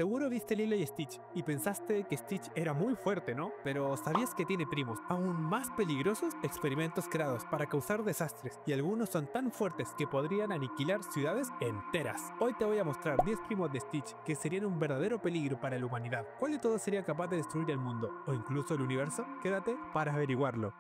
Seguro viste Lilo y Stitch y pensaste que Stitch era muy fuerte, ¿no? Pero ¿sabías que tiene primos aún más peligrosos? Experimentos creados para causar desastres, y algunos son tan fuertes que podrían aniquilar ciudades enteras. Hoy te voy a mostrar 10 primos de Stitch que serían un verdadero peligro para la humanidad. ¿Cuál de todos sería capaz de destruir el mundo o incluso el universo? Quédate para averiguarlo.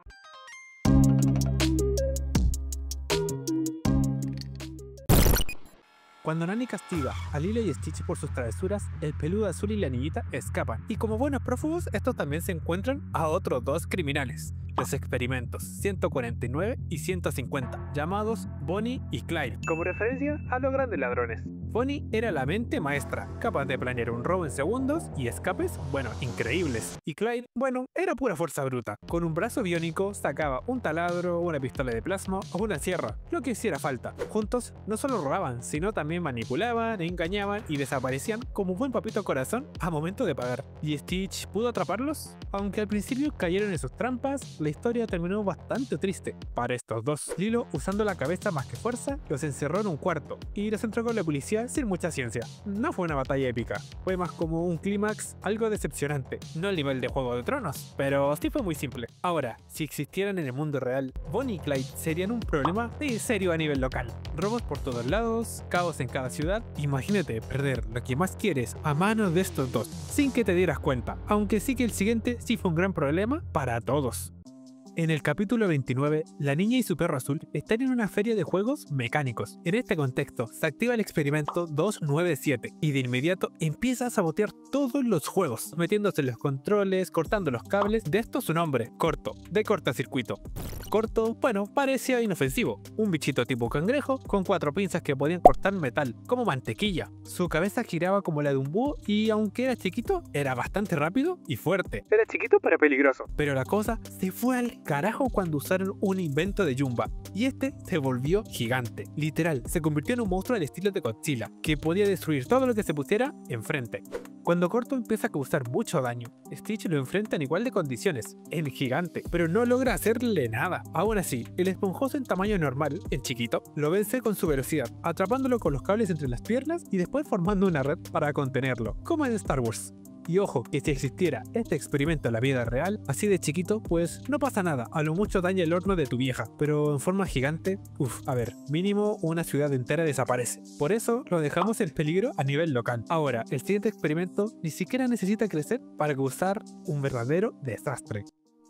Cuando Nani castiga a Lilo y Stitch por sus travesuras, el peludo azul y la niñita escapan. Y como buenos prófugos, estos también se encuentran a otros dos criminales, los experimentos 149 y 150, llamados Bonnie y Clyde, como referencia a los grandes ladrones. Bonnie era la mente maestra, capaz de planear un robo en segundos y escapes, bueno, increíbles. Y Clyde, bueno, era pura fuerza bruta. Con un brazo biónico sacaba un taladro, una pistola de plasma o una sierra, lo que hiciera falta. Juntos no solo robaban, sino también manipulaban, engañaban y desaparecían como un buen papito corazón a momento de pagar. ¿Y Stitch pudo atraparlos? Aunque al principio cayeron en sus trampas, la historia terminó bastante triste para estos dos. Lilo, usando la cabeza más que fuerza, los encerró en un cuarto y los entregó a la policía sin mucha ciencia. No fue una batalla épica, fue más como un clímax algo decepcionante, no al nivel de Juego de Tronos, pero sí fue muy simple. Ahora, si existieran en el mundo real, Bonnie y Clyde serían un problema de serio a nivel local. Robos por todos lados, caos en cada ciudad. Imagínate perder lo que más quieres a manos de estos dos, sin que te dieras cuenta, aunque sí que el siguiente sí fue un gran problema para todos. En el capítulo 29, la niña y su perro azul están en una feria de juegos mecánicos. En este contexto, se activa el experimento 297 y de inmediato empieza a sabotear todos los juegos, metiéndose en los controles, cortando los cables. De esto su nombre, Corto, de cortocircuito. Corto, bueno, parecía inofensivo, un bichito tipo cangrejo con 4 pinzas que podían cortar metal, como mantequilla. Su cabeza giraba como la de un búho y aunque era chiquito, era bastante rápido y fuerte. Era chiquito pero peligroso. Pero la cosa se fue al carajo cuando usaron un invento de Jumba, y este se volvió gigante. Literal, se convirtió en un monstruo al estilo de Godzilla, que podía destruir todo lo que se pusiera enfrente. Cuando Corto empieza a causar mucho daño, Stitch lo enfrenta en igual de condiciones, en gigante, pero no logra hacerle nada. Aún así, el esponjoso en tamaño normal, en chiquito, lo vence con su velocidad, atrapándolo con los cables entre las piernas y después formando una red para contenerlo, como en Star Wars. Y ojo, que si existiera este experimento en la vida real, así de chiquito, pues no pasa nada, a lo mucho daña el horno de tu vieja, pero en forma gigante, a ver, mínimo una ciudad entera desaparece. Por eso lo dejamos en peligro a nivel local. Ahora, el siguiente experimento ni siquiera necesita crecer para causar un verdadero desastre.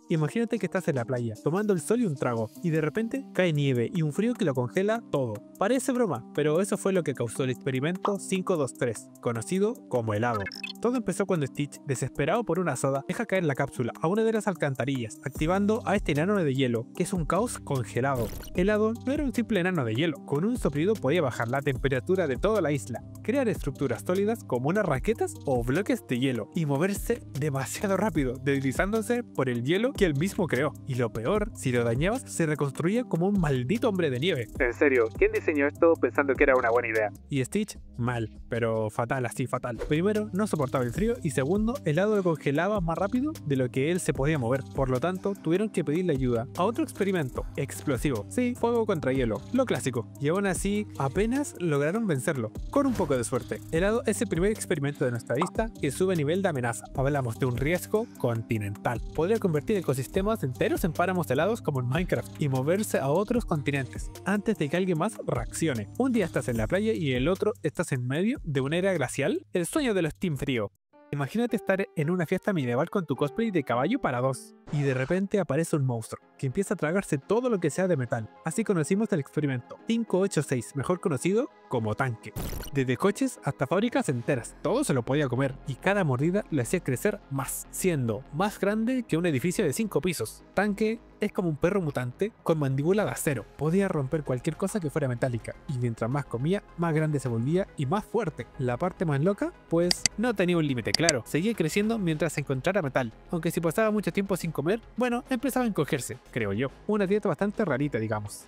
Imagínate que estás en la playa, tomando el sol y un trago, y de repente cae nieve y un frío que lo congela todo. Parece broma, pero eso fue lo que causó el experimento 523, conocido como helado. Todo empezó cuando Stitch, desesperado por una soda, deja caer la cápsula a una de las alcantarillas, activando a este enano de hielo, que es un caos congelado. Helado no era un simple enano de hielo, con un soplido podía bajar la temperatura de toda la isla, crear estructuras sólidas como unas raquetas o bloques de hielo, y moverse demasiado rápido, deslizándose por el hielo que él mismo creó. Y lo peor, si lo dañabas, se reconstruía como un maldito hombre de nieve. En serio, ¿quién diseñó esto pensando que era una buena idea? Y Stitch, mal, pero fatal, así fatal. Primero, no soportaba el frío, y segundo, el helado lo congelaba más rápido de lo que él se podía mover. Por lo tanto, tuvieron que pedirle ayuda a otro experimento, explosivo. Sí, fuego contra hielo, lo clásico. Y aún así, apenas lograron vencerlo, con un poco de suerte. Helado es el primer experimento de nuestra lista que sube a nivel de amenaza. Hablamos de un riesgo continental. Podría convertir ecosistemas enteros en páramos helados como en Minecraft y moverse a otros continentes antes de que alguien más reaccione. Un día estás en la playa y el otro estás en medio de una era glacial, el sueño de los Team Frío. Imagínate estar en una fiesta medieval con tu cosplay de caballo para dos, y de repente aparece un monstruo que empieza a tragarse todo lo que sea de metal. Así conocimos el experimento 586, mejor conocido como Tanque. Desde coches hasta fábricas enteras, todo se lo podía comer, y cada mordida lo hacía crecer más, siendo más grande que un edificio de 5 pisos. Tanque es como un perro mutante con mandíbula de acero, podía romper cualquier cosa que fuera metálica, y mientras más comía, más grande se volvía y más fuerte. La parte más loca, pues no tenía un límite claro, seguía creciendo mientras encontrara metal, aunque si pasaba mucho tiempo sin comer, bueno, empezaba a encogerse, creo yo. Una dieta bastante rarita, digamos.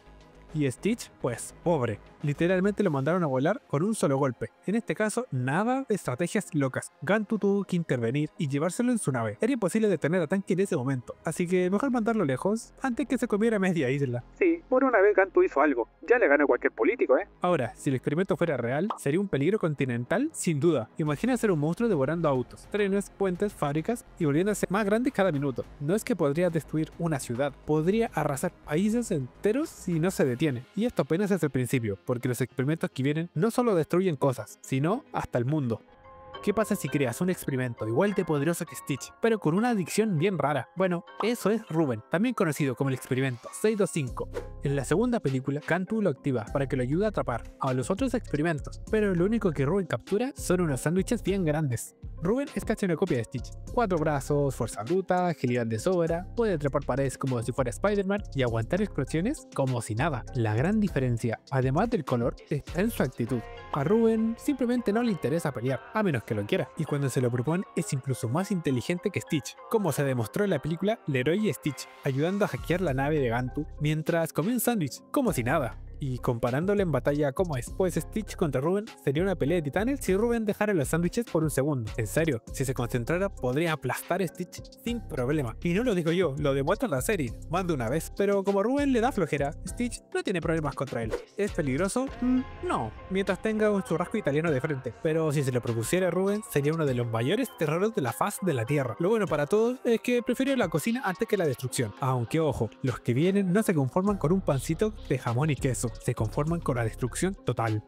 Y Stitch, pues, pobre. Literalmente lo mandaron a volar con un solo golpe. En este caso, nada de estrategias locas. Gantu tuvo que intervenir y llevárselo en su nave. Era imposible detener a Tanky en ese momento, así que mejor mandarlo lejos antes que se comiera media isla. Sí, por una vez Gantu hizo algo. Ya le ganó a cualquier político, ¿eh? Ahora, si el experimento fuera real, sería un peligro continental sin duda. Imagina ser un monstruo devorando autos, trenes, puentes, fábricas y volviéndose más grande cada minuto. No es que podría destruir una ciudad, podría arrasar países enteros si no se detiene. Y esto apenas es el principio, porque los experimentos que vienen no solo destruyen cosas, sino hasta el mundo. ¿Qué pasa si creas un experimento igual de poderoso que Stitch, pero con una adicción bien rara? Bueno, eso es Ruben, también conocido como el experimento 625. En la segunda película, Gantu lo activa para que lo ayude a atrapar a los otros experimentos, pero lo único que Ruben captura son unos sándwiches bien grandes. Ruben es casi una copia de Stitch. 4 brazos, fuerza bruta, agilidad de sobra, puede trepar paredes como si fuera Spider-Man y aguantar explosiones como si nada. La gran diferencia, además del color, está en su actitud. A Ruben simplemente no le interesa pelear, a menos que lo quiera, y cuando se lo propone es incluso más inteligente que Stitch, como se demostró en la película Leroy y Stitch, ayudando a hackear la nave de Gantu mientras comía un sándwich, como si nada. Y comparándolo en batalla como es, pues Stitch contra Ruben sería una pelea de titanes si Ruben dejara los sándwiches por un segundo. En serio, si se concentrara podría aplastar a Stitch sin problema. Y no lo digo yo, lo demuestra la serie, más de una vez. Pero como Ruben le da flojera, Stitch no tiene problemas contra él. ¿Es peligroso? No, mientras tenga un churrasco italiano de frente. Pero si se lo propusiera a Ruben, sería uno de los mayores terrores de la faz de la Tierra. Lo bueno para todos es que prefiere la cocina antes que la destrucción. Aunque ojo, los que vienen no se conforman con un pancito de jamón y queso. Se conforman con la destrucción total.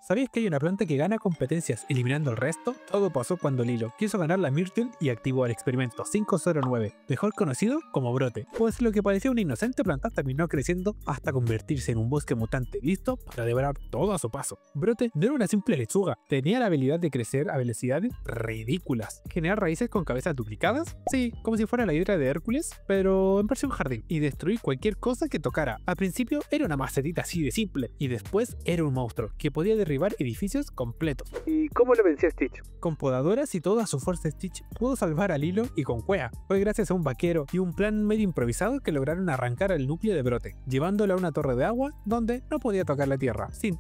¿Sabías que hay una planta que gana competencias eliminando el resto? Todo pasó cuando Lilo quiso ganar la Myrtle y activó el experimento 509, mejor conocido como brote, pues lo que parecía una inocente planta terminó creciendo hasta convertirse en un bosque mutante listo para devorar todo a su paso. Brote no era una simple lechuga, tenía la habilidad de crecer a velocidades ridículas, generar raíces con cabezas duplicadas, sí, como si fuera la hidra de Hércules, pero en versión jardín, y destruir cualquier cosa que tocara. Al principio era una macetita así de simple, y después era un monstruo que podía derribar edificios completos. ¿Y cómo lo venció Stitch? Con podadoras y toda su fuerza Stitch pudo salvar a Lilo y con cuea. Fue gracias a un vaquero y un plan medio improvisado que lograron arrancar el núcleo de Brote, llevándolo a una torre de agua donde no podía tocar la tierra, sin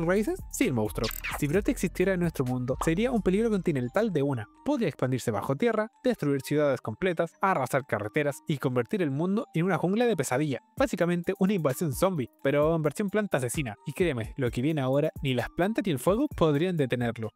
raíces, sin monstruo. Si Brote existiera en nuestro mundo, sería un peligro continental de una. Podría expandirse bajo tierra, destruir ciudades completas, arrasar carreteras y convertir el mundo en una jungla de pesadilla. Básicamente una invasión zombie, pero en versión planta asesina. Y créeme, lo que viene ahora, ni las plantas ni el fuego podrían detenerlo.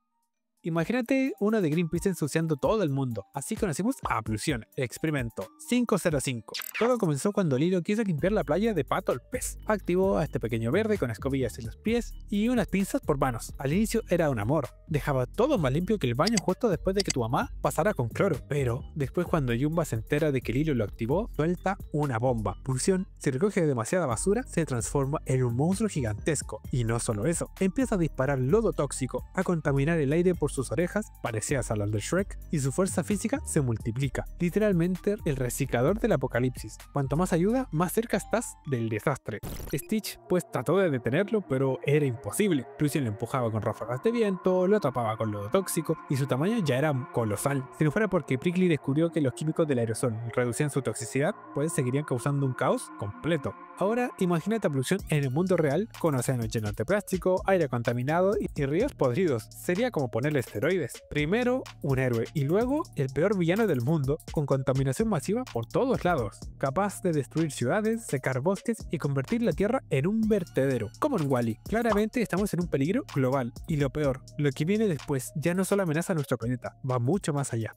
Imagínate uno de Greenpeace ensuciando todo el mundo. Así conocimos a Plusión, el experimento 505. Todo comenzó cuando Lilo quiso limpiar la playa de Pato el pez. Activó a este pequeño verde con escobillas en los pies y unas pinzas por manos. Al inicio era un amor. Dejaba todo más limpio que el baño justo después de que tu mamá pasara con cloro. Pero después cuando Jumba se entera de que Lilo lo activó, suelta una bomba. Plusión, si recoge demasiada basura, se transforma en un monstruo gigantesco. Y no solo eso, empieza a disparar lodo tóxico, a contaminar el aire por sus orejas, parecidas a las de Shrek, y su fuerza física se multiplica. Literalmente el reciclador del apocalipsis. Cuanto más ayuda, más cerca estás del desastre. Stitch pues trató de detenerlo, pero era imposible. Plusión lo empujaba con ráfagas de viento, lo atrapaba con lodo tóxico, y su tamaño ya era colosal. Si no fuera porque Prickly descubrió que los químicos del aerosol reducían su toxicidad, pues seguirían causando un caos completo. Ahora imagínate a Plusión en el mundo real, con océanos llenos de plástico, aire contaminado y ríos podridos. Sería como ponerle esteroides. Primero un héroe y luego el peor villano del mundo, con contaminación masiva por todos lados, capaz de destruir ciudades, secar bosques y convertir la tierra en un vertedero, como en Wall-E. Claramente estamos en un peligro global, y lo peor, lo que viene después ya no solo amenaza a nuestro planeta, va mucho más allá.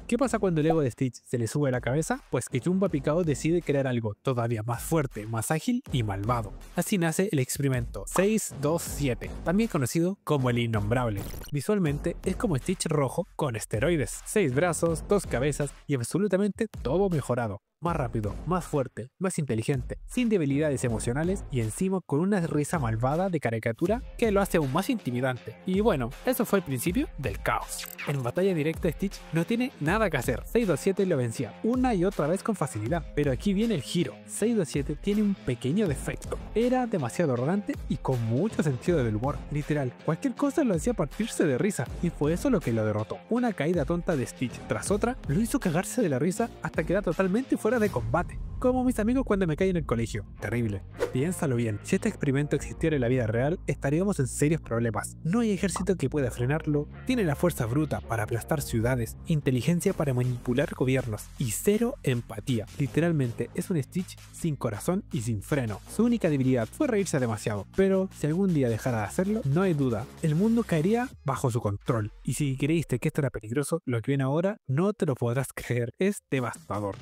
¿Qué pasa cuando el ego de Stitch se le sube a la cabeza? Pues que Jumba Picao decide crear algo todavía más fuerte, más ágil y malvado. Así nace el experimento 627, también conocido como el Innombrable. Visualmente es como Stitch rojo con esteroides, 6 brazos, 2 cabezas y absolutamente todo mejorado. Más rápido, más fuerte, más inteligente, sin debilidades emocionales y encima con una risa malvada de caricatura que lo hace aún más intimidante. Y bueno, eso fue el principio del caos. En batalla directa Stitch no tiene nada que hacer, 627 lo vencía una y otra vez con facilidad, pero aquí viene el giro. 627 tiene un pequeño defecto, era demasiado arrogante y con mucho sentido del humor. Literal, cualquier cosa lo hacía partirse de risa y fue eso lo que lo derrotó. Una caída tonta de Stitch tras otra lo hizo cagarse de la risa hasta quedar totalmente fuera fuera de combate. Como mis amigos cuando me caen en el colegio. Terrible. Piénsalo bien, si este experimento existiera en la vida real, estaríamos en serios problemas. No hay ejército que pueda frenarlo, tiene la fuerza bruta para aplastar ciudades, inteligencia para manipular gobiernos y cero empatía. Literalmente es un Stitch sin corazón y sin freno. Su única debilidad fue reírse demasiado, pero si algún día dejara de hacerlo, no hay duda, el mundo caería bajo su control. Y si creíste que esto era peligroso, lo que viene ahora no te lo podrás creer, es devastador.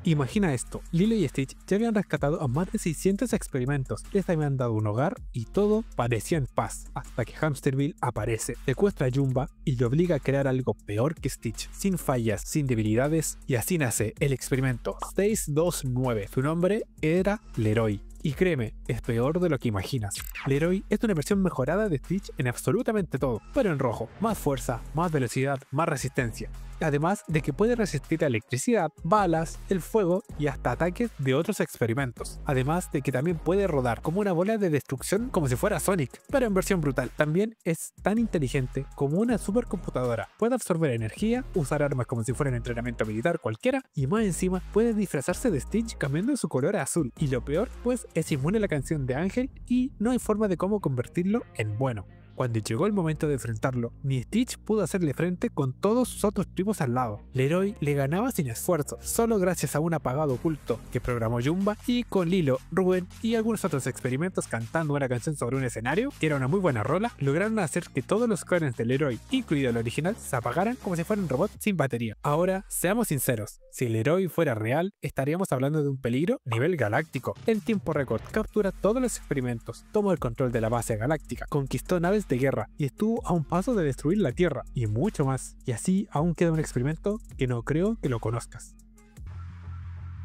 Imagina esto, Lilo y Stitch ya habían rescatado a más de 600 experimentos, les habían dado un hogar y todo parecía en paz, hasta que Hamsterville aparece, secuestra a Jumba y le obliga a crear algo peor que Stitch, sin fallas, sin debilidades, y así nace el experimento 629, su nombre era Leroy. Y créeme, es peor de lo que imaginas. Leroy es una versión mejorada de Stitch en absolutamente todo, pero en rojo, más fuerza, más velocidad, más resistencia. Además de que puede resistir la electricidad, balas, el fuego y hasta ataques de otros experimentos. Además de que también puede rodar como una bola de destrucción como si fuera Sonic, pero en versión brutal. También es tan inteligente como una supercomputadora. Puede absorber energía, usar armas como si fuera un entrenamiento militar cualquiera y más encima puede disfrazarse de Stitch cambiando su color a azul. Y lo peor, pues es inmune a la canción de Ángel y no hay forma de cómo convertirlo en bueno. Cuando llegó el momento de enfrentarlo, ni Stitch pudo hacerle frente con todos sus otros primos al lado. Leroy le ganaba sin esfuerzo, solo gracias a un apagado oculto que programó Jumba y con Lilo, Rubén y algunos otros experimentos cantando una canción sobre un escenario, que era una muy buena rola, lograron hacer que todos los clones de Leroy, incluido el original, se apagaran como si fueran robots sin batería. Ahora, seamos sinceros, si Leroy fuera real, estaríamos hablando de un peligro nivel galáctico. En tiempo récord, captura todos los experimentos, tomó el control de la base galáctica, conquistó naves de guerra y estuvo a un paso de destruir la Tierra y mucho más. Y así aún queda un experimento que no creo que lo conozcas.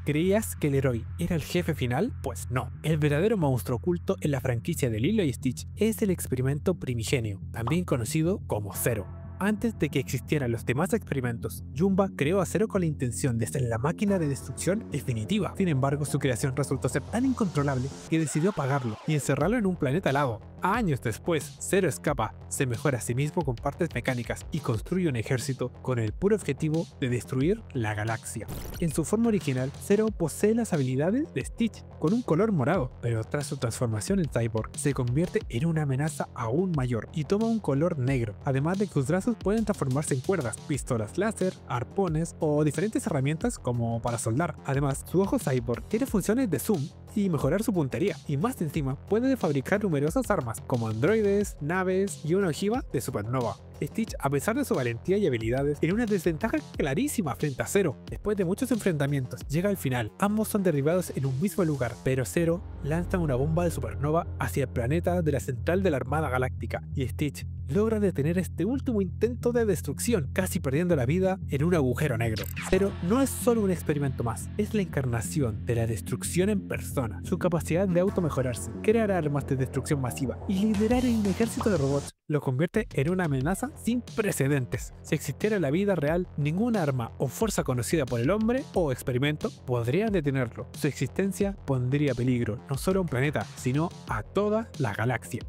¿Creías que Leroy era el jefe final? Pues no. El verdadero monstruo oculto en la franquicia de Lilo y Stitch es el experimento primigenio, también conocido como Zero. Antes de que existieran los demás experimentos, Jumba creó a Zero con la intención de ser la máquina de destrucción definitiva. Sin embargo, su creación resultó ser tan incontrolable que decidió apagarlo y encerrarlo en un planeta helado. Años después, Zero escapa, se mejora a sí mismo con partes mecánicas y construye un ejército con el puro objetivo de destruir la galaxia. En su forma original, Zero posee las habilidades de Stitch, con un color morado, pero tras su transformación en cyborg, se convierte en una amenaza aún mayor y toma un color negro, además de que sus brazos pueden transformarse en cuerdas, pistolas láser, arpones o diferentes herramientas como para soldar. Además, su ojo cyborg tiene funciones de zoom y mejorar su puntería, y más encima puede fabricar numerosas armas como androides, naves y una ojiva de supernova. Stitch, a pesar de su valentía y habilidades, tiene una desventaja clarísima frente a Zero. Después de muchos enfrentamientos, llega al final. Ambos son derribados en un mismo lugar, pero Zero lanza una bomba de supernova hacia el planeta de la central de la Armada Galáctica, y Stitch logra detener este último intento de destrucción, casi perdiendo la vida en un agujero negro. Zero no es solo un experimento más, es la encarnación de la destrucción en persona. Su capacidad de automejorarse, crear armas de destrucción masiva y liderar un ejército de robots lo convierte en una amenaza sin precedentes. Si existiera en la vida real, ninguna arma o fuerza conocida por el hombre o experimento podría detenerlo. Su existencia pondría en peligro no solo a un planeta, sino a toda la galaxia.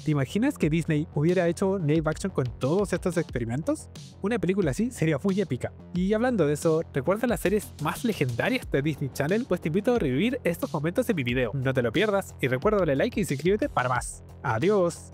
¿Te imaginas que Disney hubiera hecho live action con todos estos experimentos? Una película así sería muy épica. Y hablando de eso, ¿recuerdas las series más legendarias de Disney Channel? Pues te invito a revivir estos momentos en mi video. No te lo pierdas y recuerda darle like y suscríbete para más. ¡Adiós!